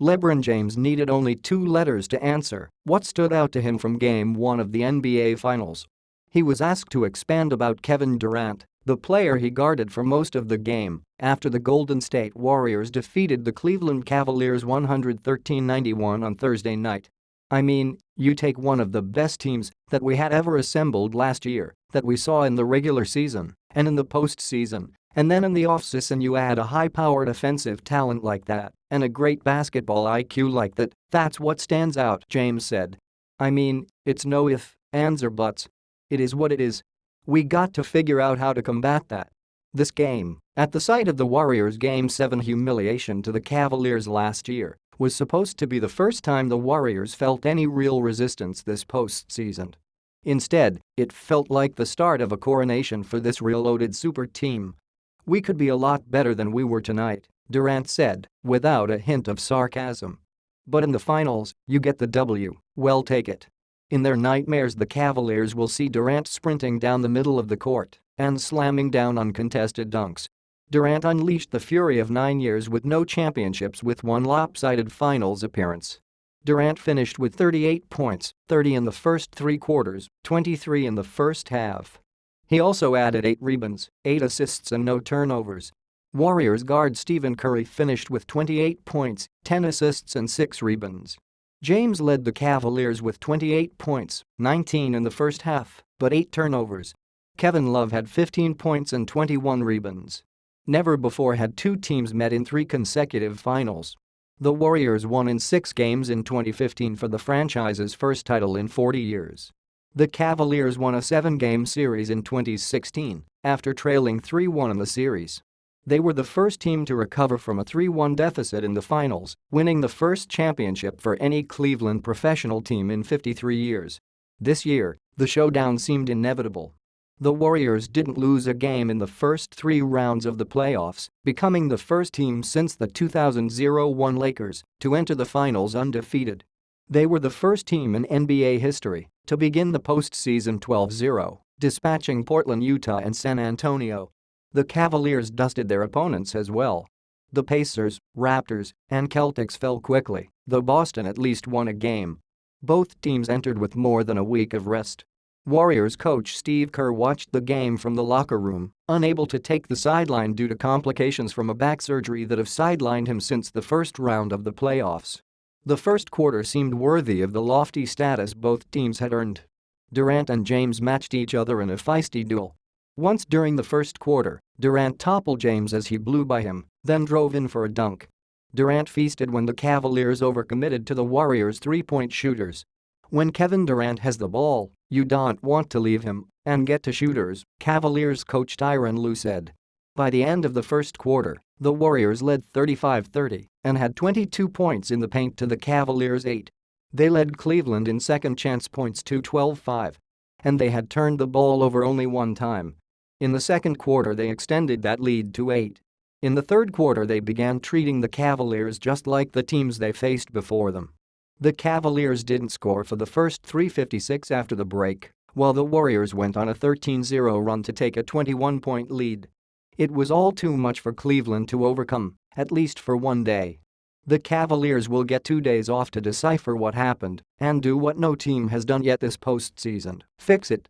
LeBron James needed only 2 letters to answer what stood out to him from Game 1 of the NBA Finals. He was asked to expand about Kevin Durant, the player he guarded for most of the game, after the Golden State Warriors defeated the Cleveland Cavaliers 113-91 on Thursday night. "I mean, you take one of the best teams that we had ever assembled last year, that we saw in the regular season and in the postseason, and then in the offseason you add a high-powered offensive talent like that and a great basketball IQ like that, that's what stands out," James said. "I mean, it's no ifs, ands or buts. It is what it is. We got to figure out how to combat that." This game, at the site of the Warriors' Game 7 humiliation to the Cavaliers last year, was supposed to be the first time the Warriors felt any real resistance this postseason. Instead, it felt like the start of a coronation for this reloaded super team. "We could be a lot better than we were tonight," Durant said, without a hint of sarcasm. "But in the finals, you get the W, well take it." In their nightmares, the Cavaliers will see Durant sprinting down the middle of the court and slamming down uncontested dunks. Durant unleashed the fury of 9 years with no championships with one lopsided finals appearance. Durant finished with 38 points, 30 in the first 3 quarters, 23 in the first half. He also added 8 rebounds, 8 assists and no turnovers. Warriors guard Stephen Curry finished with 28 points, 10 assists and 6 rebounds. James led the Cavaliers with 28 points, 19 in the first half, but 8 turnovers. Kevin Love had 15 points and 21 rebounds. Never before had 2 teams met in 3 consecutive finals. The Warriors won in 6 games in 2015 for the franchise's first title in 40 years. The Cavaliers won a 7-game series in 2016 after trailing 3-1 in the series. They were the first team to recover from a 3-1 deficit in the finals, winning the first championship for any Cleveland professional team in 53 years. This year, the showdown seemed inevitable. The Warriors didn't lose a game in the first 3 rounds of the playoffs, becoming the first team since the 2001 Lakers to enter the finals undefeated. They were the first team in NBA history to begin the postseason 12-0, dispatching Portland, Utah and San Antonio. The Cavaliers dusted their opponents as well. The Pacers, Raptors, and Celtics fell quickly, though Boston at least won a game. Both teams entered with more than a week of rest. Warriors coach Steve Kerr watched the game from the locker room, unable to take the sideline due to complications from a back surgery that have sidelined him since the first round of the playoffs. The first quarter seemed worthy of the lofty status both teams had earned. Durant and James matched each other in a feisty duel. Once during the first quarter, Durant toppled James as he blew by him, then drove in for a dunk. Durant feasted when the Cavaliers overcommitted to the Warriors' 3-point shooters. "When Kevin Durant has the ball, you don't want to leave him and get to shooters," Cavaliers coach Tyronn Lue said. By the end of the first quarter, the Warriors led 35-30 and had 22 points in the paint to the Cavaliers' 8. They led Cleveland in second-chance points to 12-5. And they had turned the ball over only one time. In the second quarter they extended that lead to 8. In the third quarter they began treating the Cavaliers just like the teams they faced before them. The Cavaliers didn't score for the first 3:56 after the break, while the Warriors went on a 13-0 run to take a 21-point lead. It was all too much for Cleveland to overcome, at least for one day. The Cavaliers will get 2 days off to decipher what happened and do what no team has done yet this postseason: fix it.